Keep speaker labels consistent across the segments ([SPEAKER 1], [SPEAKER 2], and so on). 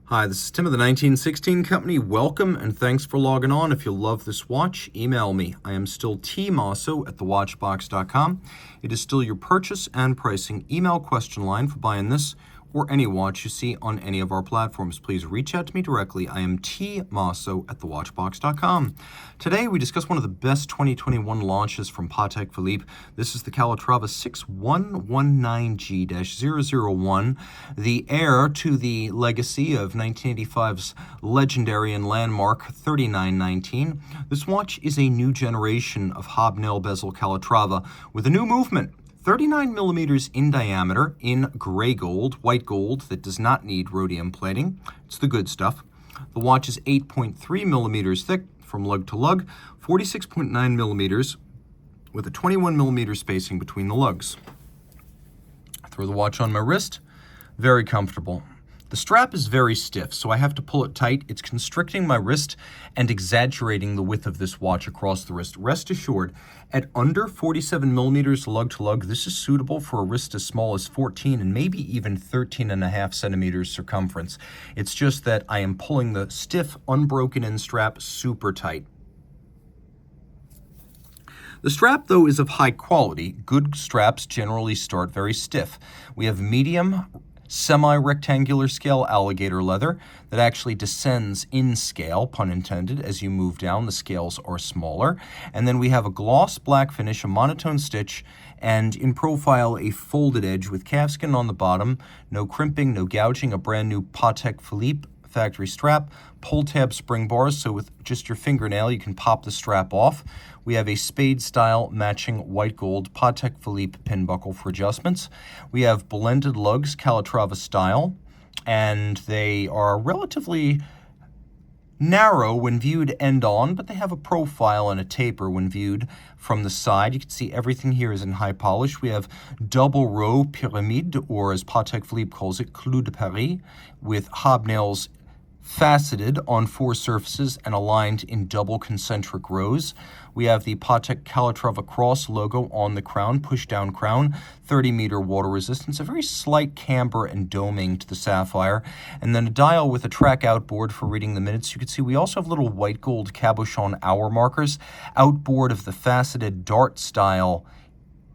[SPEAKER 1] Hi, this is Tim of the 1916 Company. Welcome and thanks for logging on. If you love this watch, email me. I am still Team Mosso at thewatchbox.com. It is still your purchase and pricing email question line for buying this or any watch you see on any of our platforms. Please reach out to me directly. I am T. Mosso at thewatchbox.com. Today we discuss one of the best 2021 launches from Patek Philippe. This is the Calatrava 6119G-001, the heir to the legacy of 1985's legendary and landmark 3919. This watch is a new generation of Hobnail bezel Calatrava with a new movement. 39 millimeters in diameter in gray gold, white gold that does not need rhodium plating. It's the good stuff. The watch is 8.3 millimeters thick from lug to lug, 46.9 millimeters with a 21 millimeter spacing between the lugs. I throw the watch on my wrist, very comfortable. The strap is very stiff, so I have to pull it tight. It's constricting my wrist and exaggerating the width of this watch across the wrist. Rest assured, at under 47 millimeters lug to lug, this is suitable for a wrist as small as 14 and maybe even 13.5 centimeters circumference. It's just that I am pulling the stiff, unbroken in strap super tight. The strap, though, is of high quality. Good straps generally start very stiff. We have medium semi-rectangular scale alligator leather that actually descends in scale, pun intended. As you move down, the scales are smaller. And then we have a gloss black finish, a monotone stitch, and in profile, a folded edge with calfskin on the bottom, no crimping, no gouging, a brand new Patek Philippe factory strap, pull tab spring bars, so with just your fingernail you can pop the strap off. We have a spade style matching white gold Patek Philippe pin buckle for adjustments. We have blended lugs Calatrava style, and they are relatively narrow when viewed end on, but they have a profile and a taper when viewed from the side. You can see everything here is in high polish. We have double row pyramide, or as Patek Philippe calls it, clou de Paris, with hobnails faceted on four surfaces and aligned in double concentric rows. We have the Patek Calatrava cross logo on the crown, push-down crown, 30-meter water resistance, a very slight camber and doming to the sapphire, and then a dial with a track outboard for reading the minutes. You can see we also have little white gold cabochon hour markers, outboard of the faceted dart-style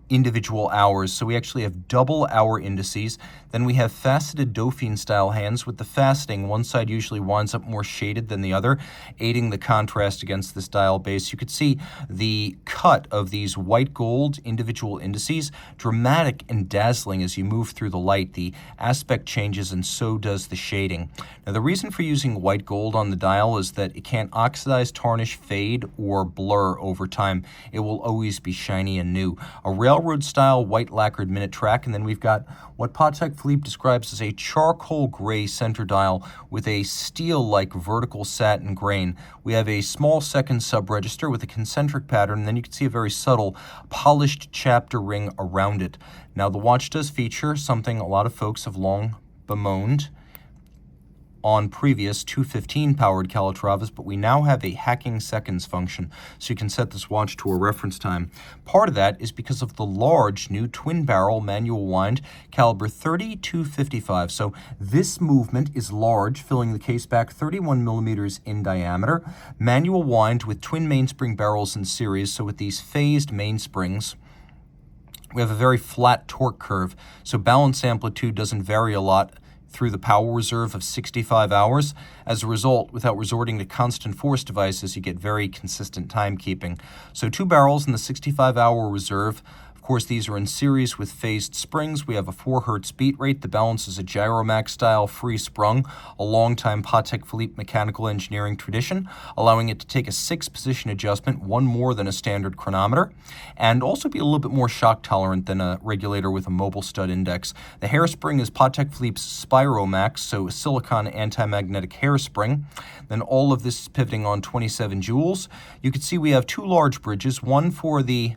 [SPEAKER 1] individual hours, so we actually have double hour indices. Then we have faceted Dauphine style hands with the faceting. One side usually winds up more shaded than the other, aiding the contrast against this dial base. You could see the cut of these white gold individual indices, dramatic and dazzling as you move through the light. The aspect changes and so does the shading. Now the reason for using white gold on the dial is that it can't oxidize, tarnish, fade, or blur over time. It will always be shiny and new. A railroad style white lacquered minute track, and then we've got what Patek Philippe describes as a charcoal gray center dial with a steel-like vertical satin grain. We have a small second sub-register with a concentric pattern, and then you can see a very subtle polished chapter ring around it. Now the watch does feature something a lot of folks have long bemoaned on previous 215 powered Calatravas, but we now have a hacking seconds function, so you can set this watch to a reference time. Part of that is because of the large new twin barrel manual wind caliber 30-255. So this movement is large, filling the case back 31 millimeters in diameter. Manual wind with twin mainspring barrels in series, so with these phased mainsprings, we have a very flat torque curve, so balance amplitude doesn't vary a lot through the power reserve of 65 hours. As a result, without resorting to constant force devices, you get very consistent timekeeping. So 2 barrels in the 65-hour reserve. Of course, these are in series with phased springs. We have a 4 Hertz beat rate. The balance is a Gyromax-style free sprung, a long-time Patek Philippe mechanical engineering tradition, allowing it to take a 6-position adjustment, one more than a standard chronometer, and also be a little bit more shock tolerant than a regulator with a mobile stud index. The hairspring is Patek Philippe's Spiromax, so a silicon anti-magnetic hairspring. Then all of this is pivoting on 27 jewels. You can see we have 2 large bridges, one for the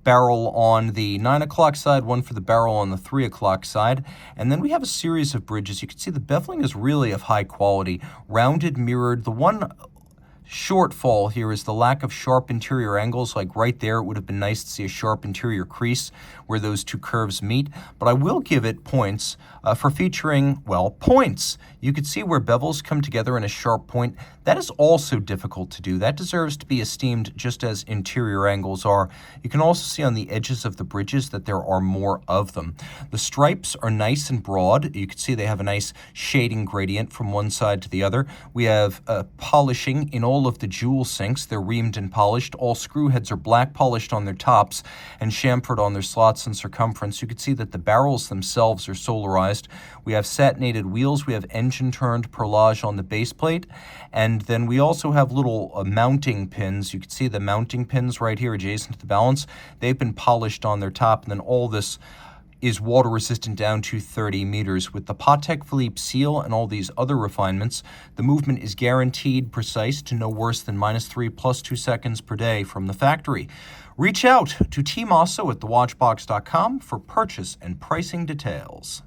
[SPEAKER 1] barrel on the 9 o'clock side, one for the barrel on the 3 o'clock side, and then we have a series of bridges. You can see the beveling is really of high quality, rounded, mirrored. The one shortfall here is the lack of sharp interior angles. Like right there, it would have been nice to see a sharp interior crease where those two curves meet. But I will give it points for featuring, well, points. You could see where bevels come together in a sharp point. That is also difficult to do. That deserves to be esteemed just as interior angles are. You can also see on the edges of the bridges that there are more of them. The stripes are nice and broad. You can see they have a nice shading gradient from one side to the other. We have polishing in all of the jewel sinks. They're reamed and polished. All screw heads are black polished on their tops and chamfered on their slots and circumference. You can see that the barrels themselves are solarized. We have satinated wheels. We have engine-turned perlage on the base plate. And then we also have little mounting pins. You can see the mounting pins right here adjacent to the balance. They've been polished on their top. And then all this is water resistant down to 30 meters. With the Patek Philippe seal and all these other refinements, the movement is guaranteed precise to no worse than -3 + 2 seconds per day from the factory. Reach out to Team Mosso at thewatchbox.com for purchase and pricing details.